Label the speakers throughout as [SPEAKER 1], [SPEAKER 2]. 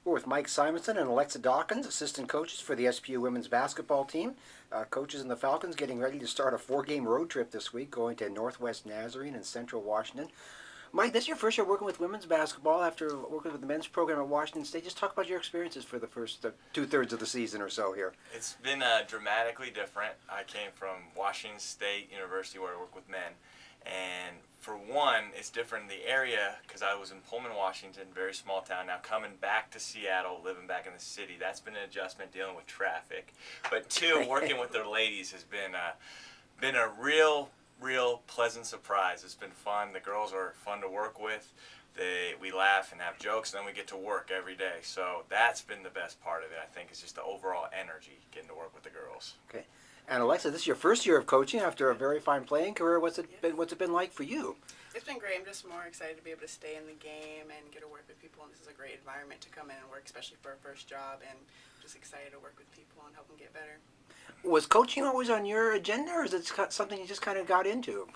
[SPEAKER 1] We're with Mike Simonson and Alexa Dawkins, assistant coaches for the SPU women's basketball team. Coaches in the Falcons getting ready to start a 4-game road trip this week, going to Northwest Nazarene and Central Washington. Mike, this is your first year working with women's basketball after working with the men's program at Washington State. Just talk about your experiences for the first two-thirds of the season or so here.
[SPEAKER 2] It's been dramatically different. I came from Washington State University where I work with men. And for one, it's different in the area because I was in Pullman, Washington, very small town. Now coming back to Seattle, living back in the city, that's been an adjustment dealing with traffic. But two, working with their ladies has been a real pleasant surprise. It's been fun. The girls are fun to work with. We laugh and have jokes, and then we get to work every day. So that's been the best part of it, I think, is just the overall energy, getting to work with the girls.
[SPEAKER 1] Okay. And Alexa, this is your first year of coaching after a very fine playing career. What's it been like for you?
[SPEAKER 3] It's been great. I'm just more excited to be able to stay in the game and get to work with people. And this is a great environment to come in and work, especially for a first job. And just excited to work with people and help them get better.
[SPEAKER 1] Was coaching always on your agenda, or is it something you just kind of got into?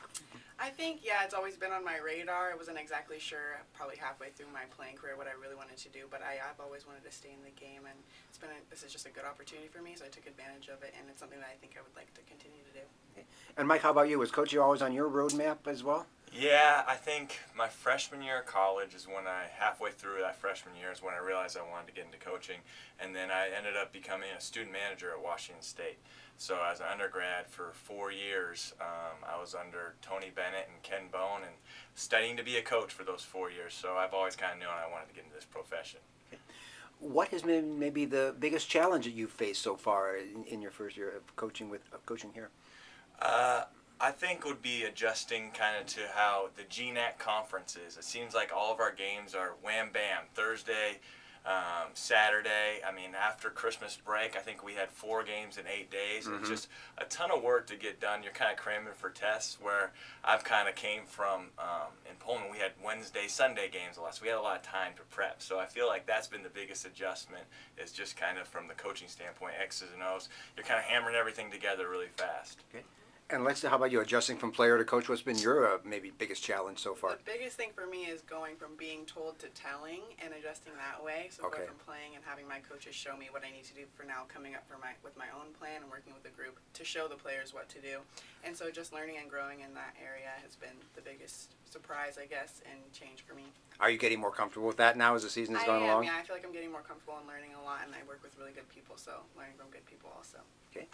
[SPEAKER 3] I think, yeah, it's always been on my radar. I wasn't exactly sure, probably halfway through my playing career, what I really wanted to do, but I've always wanted to stay in the game, and this is just a good opportunity for me, so I took advantage of it, and it's something that I think I would like to continue to do.
[SPEAKER 1] Okay. And Mike, how about you? Was coaching always on your roadmap as well?
[SPEAKER 2] Yeah, I think my freshman year of college is when halfway through that freshman year is when I realized I wanted to get into coaching, and then I ended up becoming a student manager at Washington State. So as an undergrad for 4 years, I was under Tony Bennett and Ken Bone and studying to be a coach for those 4 years. So I've always kind of known I wanted to get into this profession.
[SPEAKER 1] Okay. What has been maybe the biggest challenge that you've faced so far in your first year of coaching here?
[SPEAKER 2] I think would be adjusting kind of to how the GNAC conference is. It seems like all of our games are wham bam, Thursday, Saturday. I mean, after Christmas break, I think we had 4 games in 8 days.
[SPEAKER 1] Mm-hmm.
[SPEAKER 2] It's just a ton of work to get done. You're kind of cramming for tests, where I've kind of came from in Pullman, we had Wednesday, Sunday games a lot, so we had a lot of time to prep. So I feel like that's been the biggest adjustment, is just kind of from the coaching standpoint, X's and O's. You're kind of hammering everything together really fast.
[SPEAKER 1] Okay. And Alexa, how about you, adjusting from player to coach? What's been your maybe biggest challenge so far?
[SPEAKER 3] The biggest thing for me is going from being told to telling and adjusting that way. So
[SPEAKER 1] Okay.
[SPEAKER 3] going from playing and having my coaches show me what I need to do for now, coming up with my own plan and working with the group to show the players what to do. And so just learning and growing in that area has been the biggest surprise, I guess, and change for me.
[SPEAKER 1] Are you getting more comfortable with that now as the season has gone along?
[SPEAKER 3] Yeah, I feel like I'm getting more comfortable and learning a lot, and I work with really good people, so learning from good people also.
[SPEAKER 1] Okay.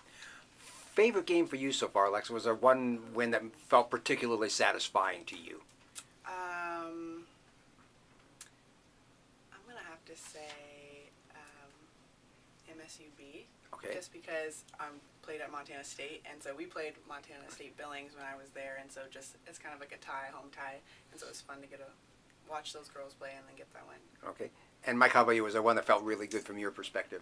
[SPEAKER 1] Favorite game for you so far, Alexa? Was there one win that felt particularly satisfying to you?
[SPEAKER 3] I'm going to have to say MSUB.
[SPEAKER 1] Okay.
[SPEAKER 3] Just because I played at Montana State, and so we played Montana State Billings when I was there, and so just it's kind of like a tie, home tie, and so it was fun to get to watch those girls play and then get that win.
[SPEAKER 1] Okay. And Mike, how about you? Was there one that felt really good from your perspective?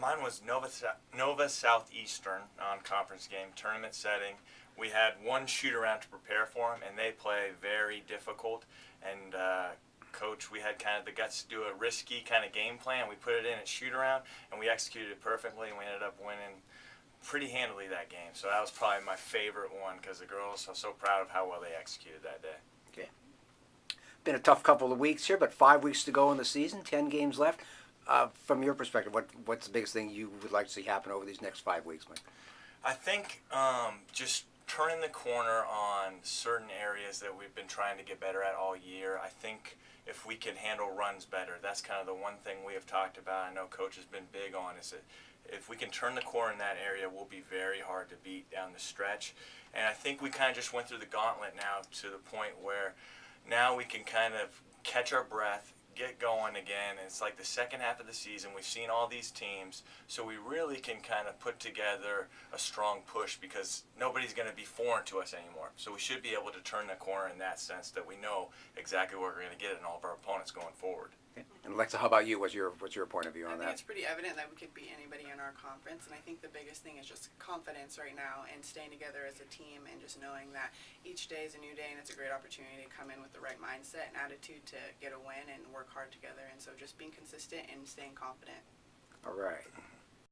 [SPEAKER 2] Mine was Nova Southeastern non-conference game, tournament setting. We had one shoot-around to prepare for them, and they play very difficult. And Coach, we had kind of the guts to do a risky kind of game plan. We put it in at shoot-around, and we executed it perfectly, and we ended up winning pretty handily that game. So that was probably my favorite one because the girls are so proud of how well they executed that day.
[SPEAKER 1] Okay. Been a tough couple of weeks here, but 5 weeks to go in the season, 10 games left. From your perspective, what's the biggest thing you would like to see happen over these next 5 weeks, Mike?
[SPEAKER 2] I think just turning the corner on certain areas that we've been trying to get better at all year. I think if we can handle runs better, that's kind of the one thing we have talked about. I know Coach has been big on, is that if we can turn the corner in that area, we'll be very hard to beat down the stretch. And I think we kind of just went through the gauntlet now to the point where now we can kind of catch our breath, get going again. It's like the second half of the season. We've seen all these teams, so we really can kind of put together a strong push because nobody's going to be foreign to us anymore. So we should be able to turn the corner in that sense that we know exactly what we're going to get in all of our opponents going forward.
[SPEAKER 1] Okay. And Alexa, how about you? What's your point of view on
[SPEAKER 3] I think
[SPEAKER 1] that?
[SPEAKER 3] it's pretty evident that we could beat anybody in our conference, and I think the biggest thing is just confidence right now and staying together as a team and just knowing that each day is a new day and it's a great opportunity to come in with the right mindset and attitude to get a win and work hard together, and so just being consistent and staying confident.
[SPEAKER 1] All right.